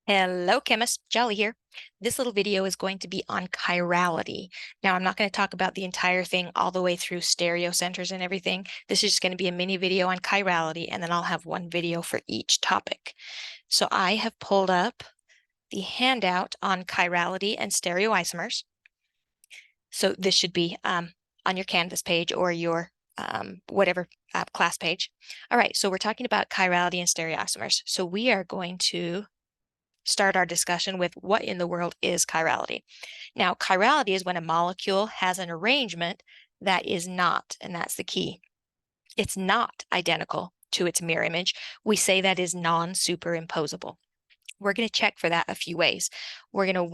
Hello, chemist. Jolly here. This little video is going to be on chirality. Now, I'm not going to talk about the entire thing all the way through stereocenters and everything. This is just going to be a mini video on chirality, and then I'll have one video for each topic. So I have pulled up the handout on chirality and stereoisomers. So this should be on your Canvas page or your whatever class page. All right, so we're talking about chirality and stereoisomers. So we are going to start our discussion with what in the world is chirality. Now, chirality is when a molecule has an arrangement that is not, and that's the key, it's not identical to its mirror image. We say that is non-superimposable. We're going to check for that a few ways. We're going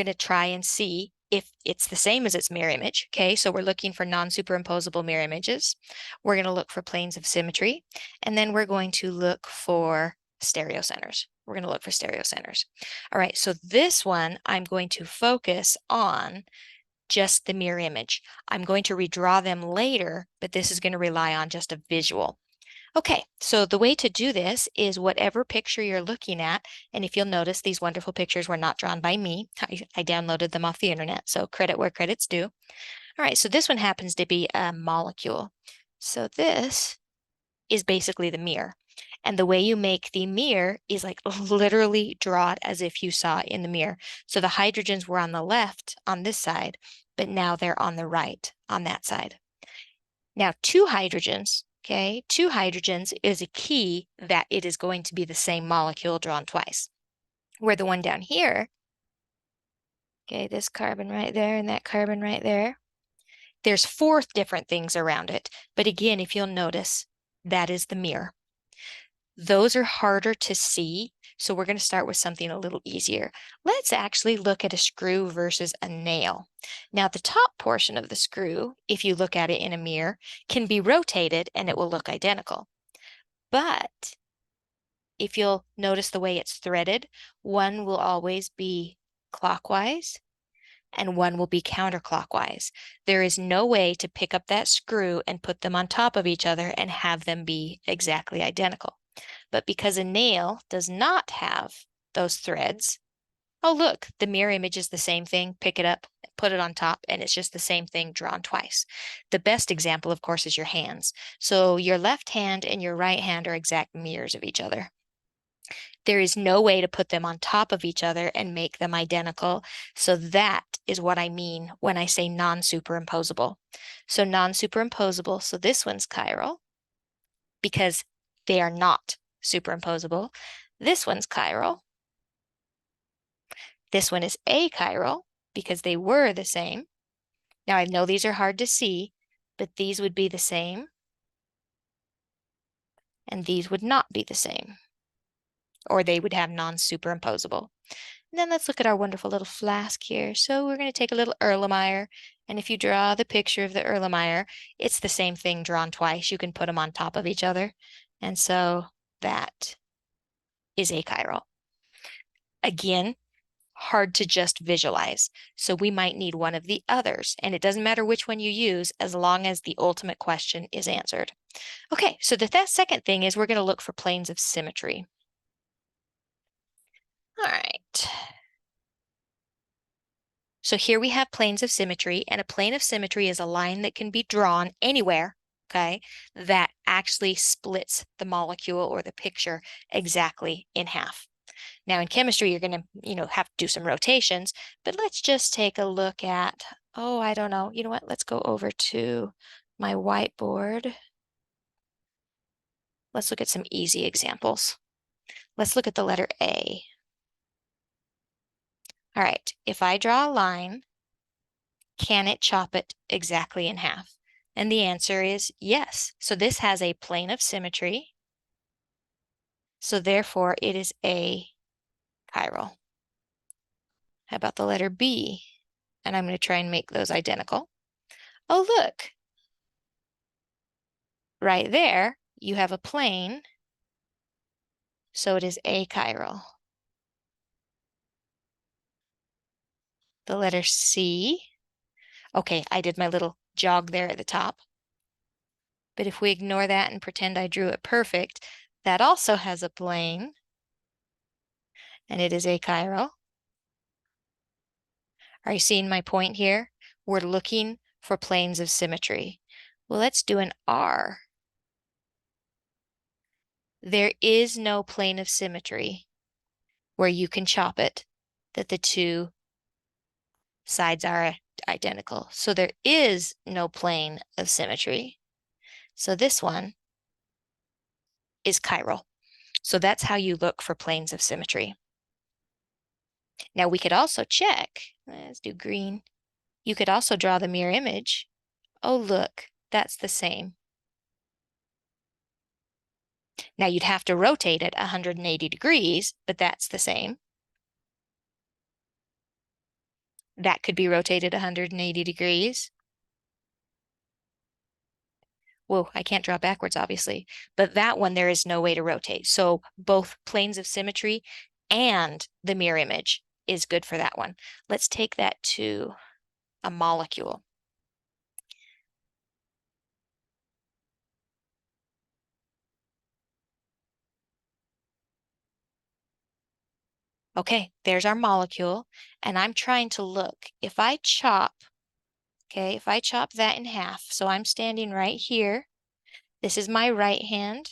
to try and see if it's the same as its mirror image. Okay, so we're looking for non-superimposable mirror images. We're going to look for planes of symmetry, and then we're going to look for stereocenters. We're going to look for stereocenters. All right, so this one, I'm going to focus on just the mirror image. I'm going to redraw them later, but this is going to rely on just a visual. Okay, so the way to do this is whatever picture you're looking at, and if you'll notice, these wonderful pictures were not drawn by me. I downloaded them off the internet, so credit where credit's due. All right, so this one happens to be a molecule. So this is basically the mirror. And the way you make the mirror is like literally draw it as if you saw it in the mirror. So the hydrogens were on the left on this side, but now they're on the right on that side. Now, two hydrogens is a key that it is going to be the same molecule drawn twice. Where the one down here, this carbon right there and that carbon right there, there's four different things around it. But again, if you'll notice, that is the mirror. Those are harder to see, so we're going to start with something a little easier. Let's actually look at a screw versus a nail. Now, the top portion of the screw, if you look at it in a mirror, can be rotated and it will look identical. But if you'll notice the way it's threaded, one will always be clockwise and one will be counterclockwise. There is no way to pick up that screw and put them on top of each other and have them be exactly identical. But because a nail does not have those threads, oh, look, the mirror image is the same thing. Pick it up, put it on top, and it's just the same thing drawn twice. The best example, of course, is your hands. So your left hand and your right hand are exact mirrors of each other. There is no way to put them on top of each other and make them identical. So that is what I mean when I say non-superimposable. So non-superimposable, so this one's chiral because they are not superimposable. This one's chiral. This one is achiral because they were the same. Now I know these are hard to see, but these would be the same. And these would not be the same. Or they would have non-superimposable. And then let's look at our wonderful little flask here. So we're going to take a little Erlenmeyer. And if you draw the picture of the Erlenmeyer, it's the same thing drawn twice. You can put them on top of each other. And so that is achiral. Again, hard to just visualize. So we might need one of the others. And it doesn't matter which one you use as long as the ultimate question is answered. Okay, so that second thing is we're going to look for planes of symmetry. All right. So here we have planes of symmetry, and a plane of symmetry is a line that can be drawn anywhere, okay, that actually splits the molecule or the picture exactly in half. Now in chemistry, you're going to, have to do some rotations, but let's just take a look at, oh, I don't know. You know what? Let's go over to my whiteboard. Let's look at some easy examples. Let's look at the letter A. All right, if I draw a line, can it chop it exactly in half? And the answer is yes. So this has a plane of symmetry. So therefore it is achiral. How about the letter B? And I'm going to try and make those identical. Oh, look. Right there, you have a plane. So it is achiral. The letter C. Okay, I did my little jog there at the top. But if we ignore that and pretend I drew it perfect, that also has a plane. and it is achiral. Are you seeing my point here? We're looking for planes of symmetry. Well, let's do an R. There is no plane of symmetry where you can chop it, that the two sides are identical. So there is no plane of symmetry. So this one is chiral. So that's how you look for planes of symmetry. Now we could also check, let's do green. You could also draw the mirror image. Oh, look, that's the same. Now you'd have to rotate it 180 degrees, but that's the same. That could be rotated 180 degrees. Whoa, I can't draw backwards, obviously, but that one there is no way to rotate. So both planes of symmetry and the mirror image is good for that one. Let's take that to a molecule. Okay, there's our molecule, and I'm trying to look. If I chop that in half, so I'm standing right here. This is my right hand.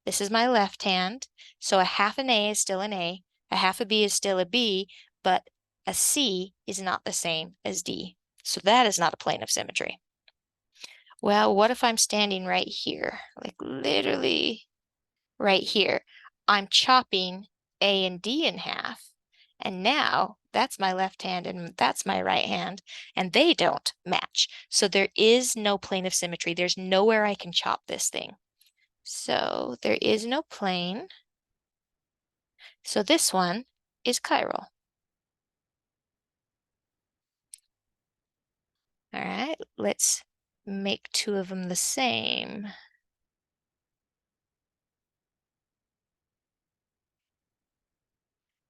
This is my left hand. So a half an A is still an A. A half a B is still a B, but a C is not the same as D. So that is not a plane of symmetry. Well, what if I'm standing right here? Like literally right here. I'm chopping A and D in half. And now that's my left hand and that's my right hand, and they don't match. So there is no plane of symmetry. There's nowhere I can chop this thing. So there is no plane. So this one is chiral. All right, let's make two of them the same.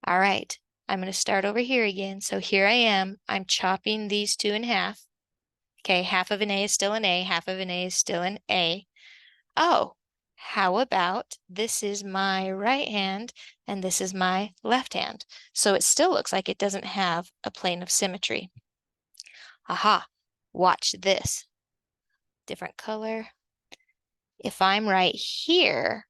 All right, I'm going to start over here again. So here I am. I'm chopping these two in half. Okay, half of an A is still an A, half of an A is still an A. Oh, how about this is my right hand and this is my left hand? So it still looks like it doesn't have a plane of symmetry. Aha, watch this. Different color. If I'm right here,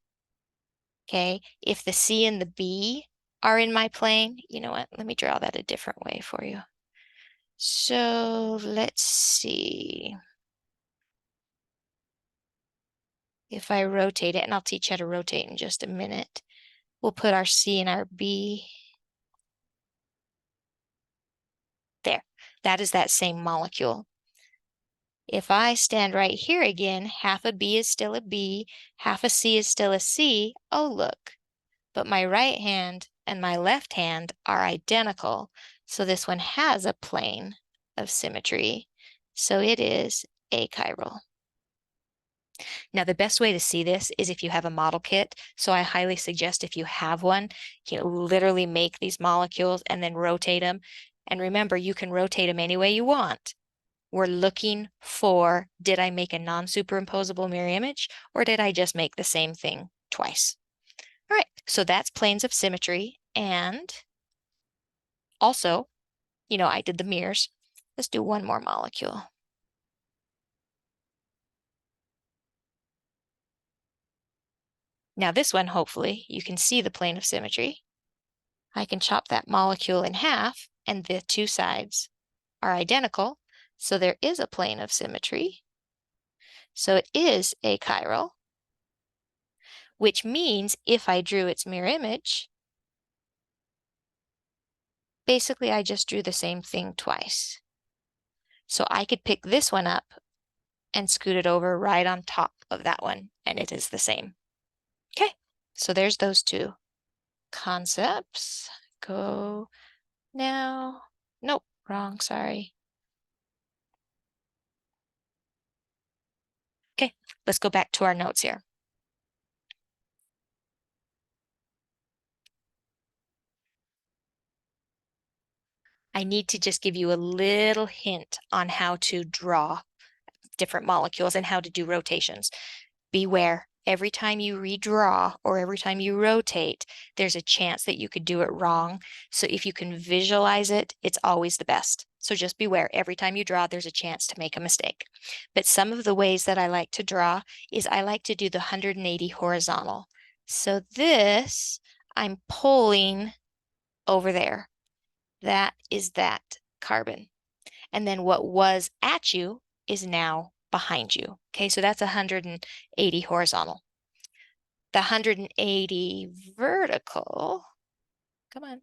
okay, if the C and the B are in my plane, you know what? Let me draw that a different way for you. So let's see. If I rotate it, and I'll teach you how to rotate in just a minute, we'll put our C and our B. There, that is that same molecule. If I stand right here again, half a B is still a B, half a C is still a C. Oh, look, but my right hand and my left hand are identical. So this one has a plane of symmetry. So it is achiral. Now, the best way to see this is if you have a model kit. So I highly suggest if you have one, literally make these molecules and then rotate them. And remember, you can rotate them any way you want. We're looking for, did I make a non-superimposable mirror image, or did I just make the same thing twice? All right, so that's planes of symmetry. And also, I did the mirrors. Let's do one more molecule. Now this one, hopefully, you can see the plane of symmetry. I can chop that molecule in half, and the two sides are identical. So there is a plane of symmetry. So it is achiral, which means if I drew its mirror image, basically I just drew the same thing twice. So I could pick this one up and scoot it over right on top of that one, and it is the same. Okay, so there's those two concepts. Go now. Nope, wrong, sorry. Okay, let's go back to our notes here. I need to just give you a little hint on how to draw different molecules and how to do rotations. Beware, every time you redraw or every time you rotate, there's a chance that you could do it wrong. So if you can visualize it, it's always the best. So just beware, every time you draw, there's a chance to make a mistake. But some of the ways that I like to draw is I like to do the 180 horizontal. So this, I'm pulling over there. That is that carbon. And then what was at you is now behind you. Okay, so that's 180 horizontal. The 180 vertical, come on.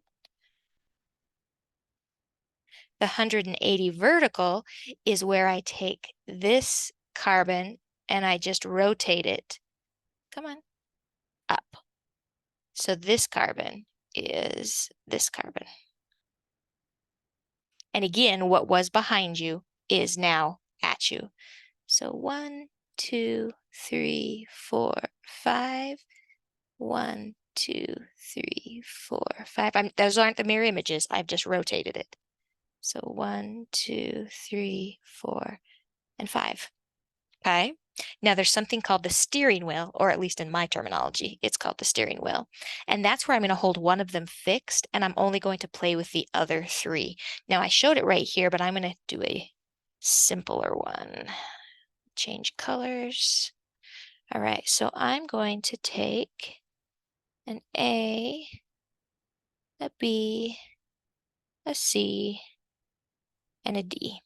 The 180 vertical is where I take this carbon and I just rotate it, come on, up. So this carbon is this carbon. And again, what was behind you is now at you. So 1, 2, 3, 4, 5. 1, 2, 3, 4, 5. Those aren't the mirror images. I've just rotated it. So 1, 2, 3, 4, and 5. Okay. Now there's something called the steering wheel, or at least in my terminology, it's called the steering wheel. And that's where I'm going to hold one of them fixed, and I'm only going to play with the other 3. Now I showed it right here, but I'm going to do a simpler one. Change colors. All right, so I'm going to take an A, a B, a C, and a D.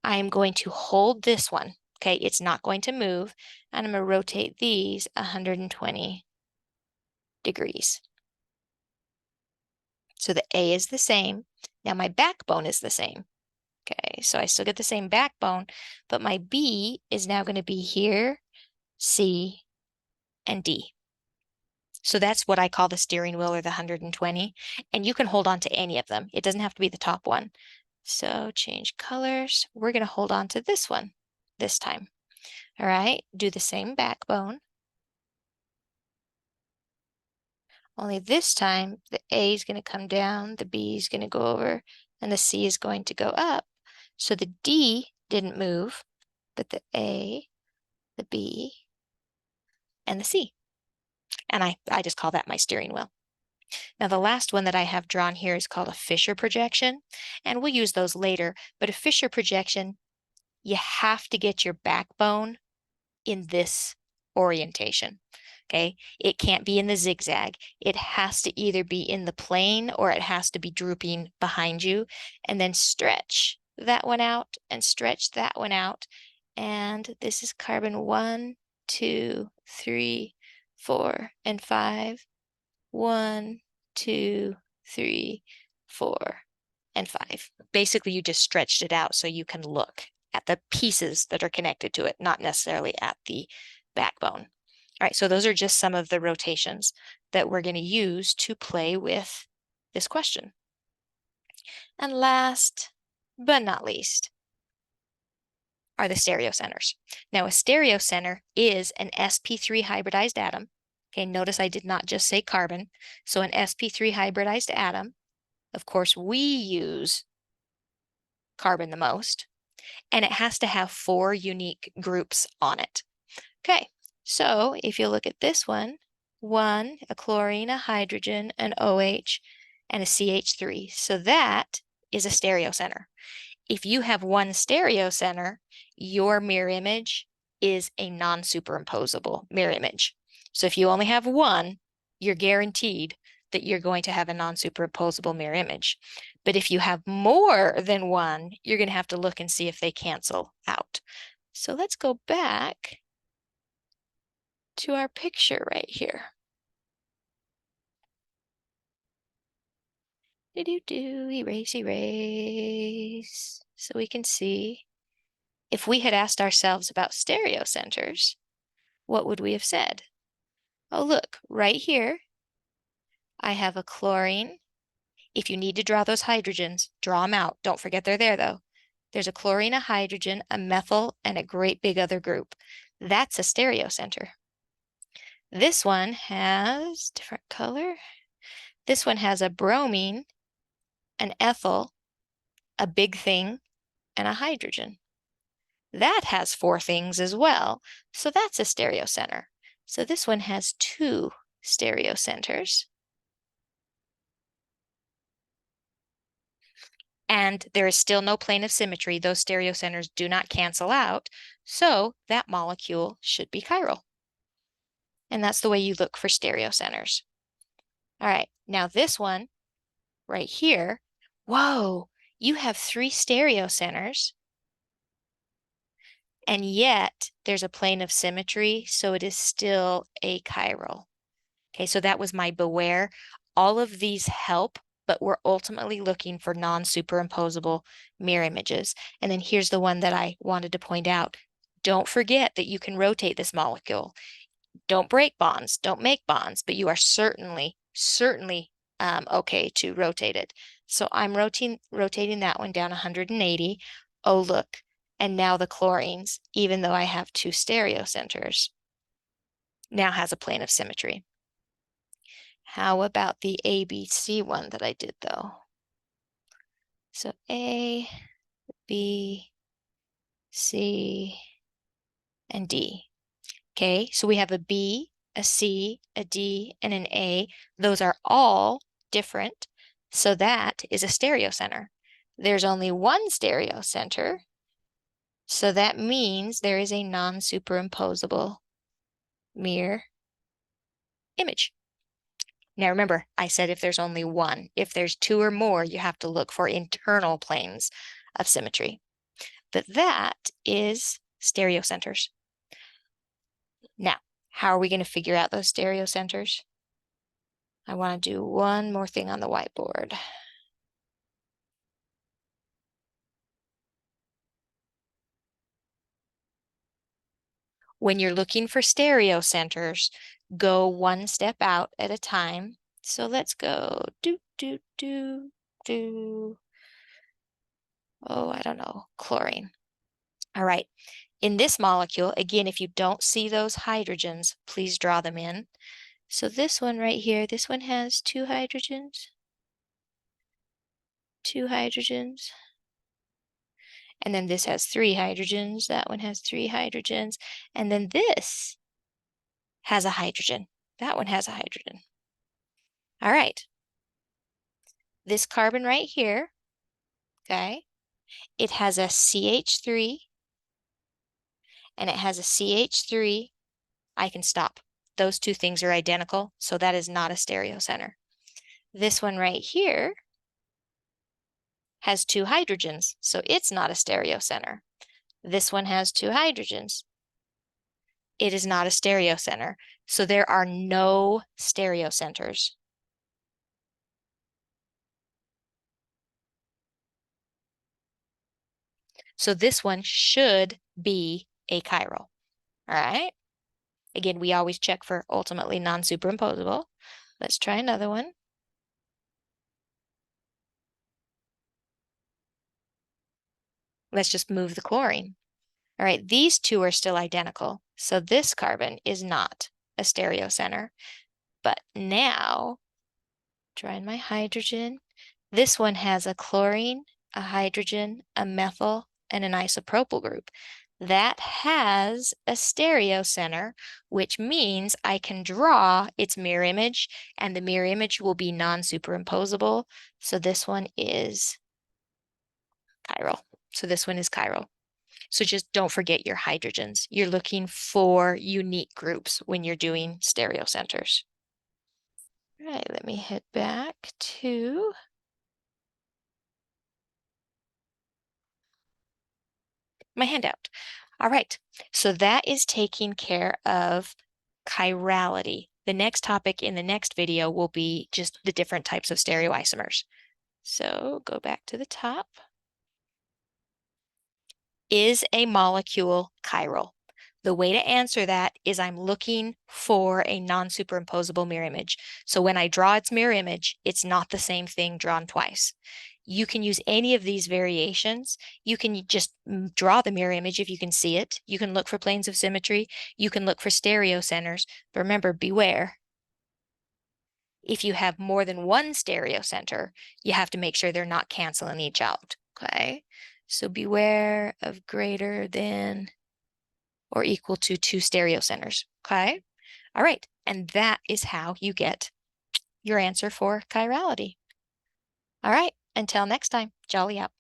I am going to hold this one. Okay, it's not going to move, and I'm going to rotate these 120 degrees. So the A is the same. Now my backbone is the same. Okay, so I still get the same backbone, but my B is now going to be here, C, and D. So that's what I call the steering wheel, or the 120, and you can hold on to any of them. It doesn't have to be the top one. So change colors. We're going to hold on to this one this time. All right, do the same backbone. Only this time, the A is going to come down, the B is going to go over, and the C is going to go up. So the D didn't move, but the A, the B, and the C. And I just call that my steering wheel. Now the last one that I have drawn here is called a Fisher projection, and we'll use those later, but a Fisher projection, you have to get your backbone in this orientation. Okay, it can't be in the zigzag. It has to either be in the plane or it has to be drooping behind you, and then stretch that one out and stretch that one out. And this is carbon 1, 2, 3, 4, and 5. 1, 2, 3, 4, and 5. Basically, you just stretched it out so you can look at the pieces that are connected to it, not necessarily at the backbone. All right, so those are just some of the rotations that we're going to use to play with this question. And last but not least are the stereocenters. Now, a stereocenter is an sp3 hybridized atom. Okay, notice I did not just say carbon. So an sp3 hybridized atom, of course, we use carbon the most, and it has to have 4 unique groups on it. Okay, so if you look at this one, a chlorine, a hydrogen, an OH, and a CH3. So that is a stereocenter. If you have one stereocenter, your mirror image is a non-superimposable mirror image. So if you only have one, you're guaranteed that you're going to have a non-superimposable mirror image. But if you have more than one, you're going to have to look and see if they cancel out. So let's go back to our picture right here. Erase, erase. So we can see, if we had asked ourselves about stereocenters, what would we have said? Oh, look, right here, I have a chlorine. If you need to draw those hydrogens, draw them out. Don't forget they're there, though. There's a chlorine, a hydrogen, a methyl, and a great big other group. That's a stereocenter. This one has different color. This one has a bromine, an ethyl, a big thing, and a hydrogen. That has 4 things as well, so that's a stereocenter. So this one has 2 stereocenters. And there is still no plane of symmetry. Those stereocenters do not cancel out. So that molecule should be chiral. And that's the way you look for stereocenters. All right, now this one right here, whoa, you have 3 stereocenters, and yet there's a plane of symmetry, so it is still achiral. Okay, so that was my beware. All of these help, but we're ultimately looking for non-superimposable mirror images. And then here's the one that I wanted to point out. Don't forget that you can rotate this molecule. Don't break bonds, don't make bonds, but you are certainly okay to rotate it. So I'm rotating that one down 180. Oh, look. And now the chlorines, even though I have 2 stereocenters, now has a plane of symmetry. How about the ABC one that I did, though? So A, B, C, and D. Okay, so we have a B, a C, a D, and an A. Those are all different, so that is a stereocenter. There's only one stereocenter, so that means there is a non-superimposable mirror image. Now remember, I said if there's only one. If there's 2 or more, you have to look for internal planes of symmetry. But that is stereocenters. Now, how are we going to figure out those stereocenters? I want to do one more thing on the whiteboard. When you're looking for stereocenters, go one step out at a time. So let's go oh, I don't know, chlorine. All right, in this molecule, again, if you don't see those hydrogens, please draw them in. So this one right here, this one has 2 hydrogens, 2 hydrogens. And then this has 3 hydrogens, that one has 3 hydrogens, and then this has a hydrogen. That one has a hydrogen. All right. This carbon right here, okay, it has a CH3 and it has a CH3. I can stop. Those 2 things are identical, so that is not a stereocenter. This one right here has 2 hydrogens, so it's not a stereocenter. This one has 2 hydrogens. It is not a stereocenter. So there are no stereocenters. So this one should be achiral. All right. Again, we always check for ultimately non-superimposable. Let's try another one. Let's just move the chlorine. All right, these 2 are still identical. So this carbon is not a stereocenter. But now, trying my hydrogen, this one has a chlorine, a hydrogen, a methyl, and an isopropyl group. That has a stereocenter, which means I can draw its mirror image, and the mirror image will be non-superimposable. So this one is chiral. So this one is chiral. So just don't forget your hydrogens. You're looking for unique groups when you're doing stereocenters. All right, let me head back to my handout. All right, so that is taking care of chirality. The next topic in the next video will be just the different types of stereoisomers. So go back to the top. Is a molecule chiral? The way to answer that is I'm looking for a non-superimposable mirror image. So when I draw its mirror image, it's not the same thing drawn twice. You can use any of these variations. You can just draw the mirror image if you can see it. You can look for planes of symmetry. You can look for stereocenters. But remember, beware. If you have more than one stereocenter, you have to make sure they're not canceling each out, okay? So beware of greater than or equal to 2 stereocenters, okay? All right, and that is how you get your answer for chirality. All right, until next time, jolly out.